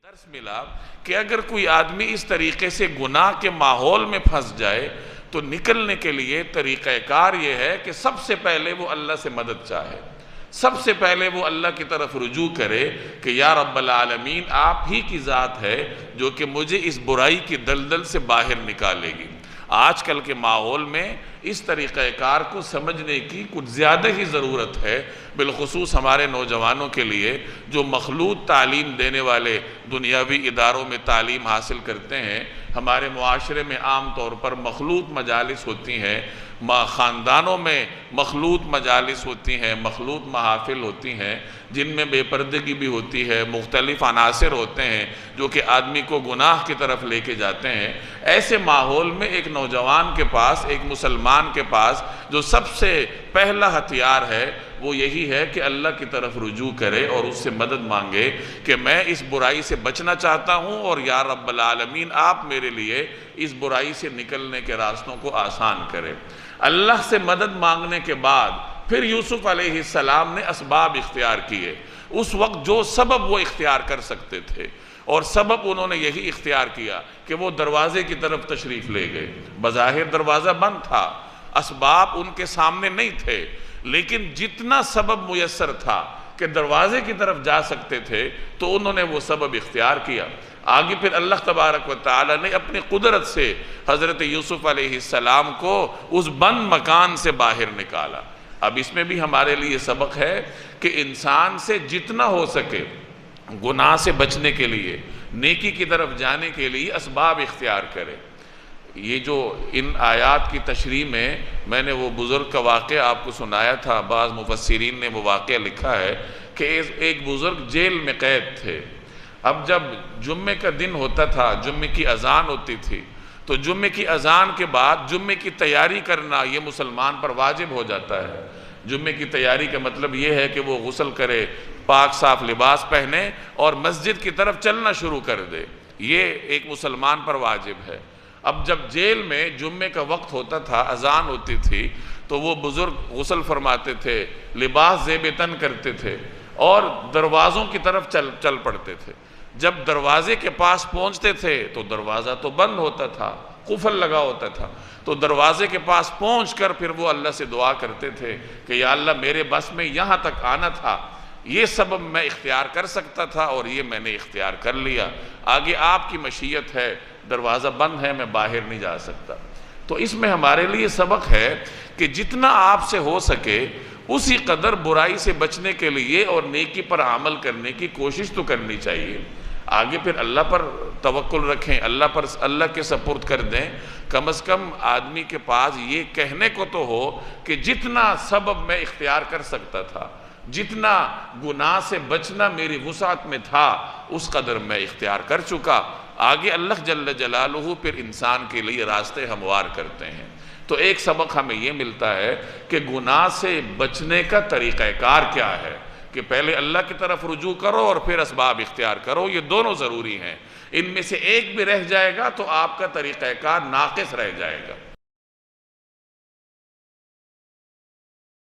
درس ملا کہ اگر کوئی آدمی اس طریقے سے گناہ کے ماحول میں پھنس جائے تو نکلنے کے لیے طریقہ کار یہ ہے کہ سب سے پہلے وہ اللہ سے مدد چاہے، سب سے پہلے وہ اللہ کی طرف رجوع کرے کہ یا رب العالمین آپ ہی کی ذات ہے جو کہ مجھے اس برائی کی دلدل سے باہر نکالے گی۔ آج کل کے ماحول میں اس طریقہ کار کو سمجھنے کی کچھ زیادہ ہی ضرورت ہے، بالخصوص ہمارے نوجوانوں کے لیے جو مخلوط تعلیم دینے والے دنیاوی اداروں میں تعلیم حاصل کرتے ہیں۔ ہمارے معاشرے میں عام طور پر مخلوط مجالس ہوتی ہیں، خاندانوں میں مخلوط مجالس ہوتی ہیں، مخلوط محافل ہوتی ہیں جن میں بے پردگی بھی ہوتی ہے، مختلف عناصر ہوتے ہیں جو کہ آدمی کو گناہ کی طرف لے کے جاتے ہیں۔ ایسے ماحول میں ایک نوجوان کے پاس، ایک مسلمان کے پاس جو سب سے پہلا ہتھیار ہے وہ یہی ہے کہ اللہ کی طرف رجوع کرے اور اس سے مدد مانگے کہ میں اس برائی سے بچنا چاہتا ہوں اور یا رب العالمین آپ میرے لیے اس برائی سے نکلنے کے راستوں کو آسان کرے۔ اللہ سے مدد مانگنے کے بعد پھر یوسف علیہ السلام نے اسباب اختیار کیے۔ اس وقت جو سبب وہ اختیار کر سکتے تھے اور سبب انہوں نے یہی اختیار کیا کہ وہ دروازے کی طرف تشریف لے گئے۔ بظاہر دروازہ بند تھا، اسباب ان کے سامنے نہیں تھے، لیکن جتنا سبب میسر تھا کہ دروازے کی طرف جا سکتے تھے تو انہوں نے وہ سبب اختیار کیا۔ آگے پھر اللہ تبارک و تعالی نے اپنی قدرت سے حضرت یوسف علیہ السلام کو اس بند مکان سے باہر نکالا۔ اب اس میں بھی ہمارے لیے سبق ہے کہ انسان سے جتنا ہو سکے گناہ سے بچنے کے لیے، نیکی کی طرف جانے کے لیے اسباب اختیار کرے۔ یہ جو ان آیات کی تشریح میں نے وہ بزرگ کا واقعہ آپ کو سنایا تھا، بعض مفسرین نے وہ واقعہ لکھا ہے کہ ایک بزرگ جیل میں قید تھے۔ اب جب جمعے کا دن ہوتا تھا، جمعے کی اذان ہوتی تھی، تو جمعے کی اذان کے بعد جمعے کی تیاری کرنا یہ مسلمان پر واجب ہو جاتا ہے۔ جمعے کی تیاری کا مطلب یہ ہے کہ وہ غسل کرے، پاک صاف لباس پہنے اور مسجد کی طرف چلنا شروع کر دے، یہ ایک مسلمان پر واجب ہے۔ اب جب جیل میں جمعے کا وقت ہوتا تھا، اذان ہوتی تھی، تو وہ بزرگ غسل فرماتے تھے، لباس زیب تن کرتے تھے اور دروازوں کی طرف چل پڑتے تھے۔ جب دروازے کے پاس پہنچتے تھے تو دروازہ تو بند ہوتا تھا، قفل لگا ہوتا تھا، تو دروازے کے پاس پہنچ کر پھر وہ اللہ سے دعا کرتے تھے کہ یا اللہ میرے بس میں یہاں تک آنا تھا، یہ سبب میں اختیار کر سکتا تھا اور یہ میں نے اختیار کر لیا، آگے آپ کی مشیت ہے، دروازہ بند ہے، میں باہر نہیں جا سکتا۔ تو اس میں ہمارے لیے سبق ہے کہ جتنا آپ سے ہو سکے اسی قدر برائی سے بچنے کے لیے اور نیکی پر عمل کرنے کی کوشش تو کرنی چاہیے۔ آگے پھر اللہ پر توکل رکھیں، اللہ کے سپرد کر دیں۔ کم از کم آدمی کے پاس یہ کہنے کو تو ہو کہ جتنا سبب میں اختیار کر سکتا تھا، جتنا گناہ سے بچنا میری وسعت میں تھا، اس قدر میں اختیار کر چکا۔ آگے اللہ جل جلالہ پھر انسان کے لیے راستے ہموار کرتے ہیں۔ تو ایک سبق ہمیں یہ ملتا ہے کہ گناہ سے بچنے کا طریقہ کار کیا ہے، کہ پہلے اللہ کی طرف رجوع کرو اور پھر اسباب اختیار کرو، یہ دونوں ضروری ہیں۔ ان میں سے ایک بھی رہ جائے گا تو آپ کا طریقہ کار ناقص رہ جائے گا۔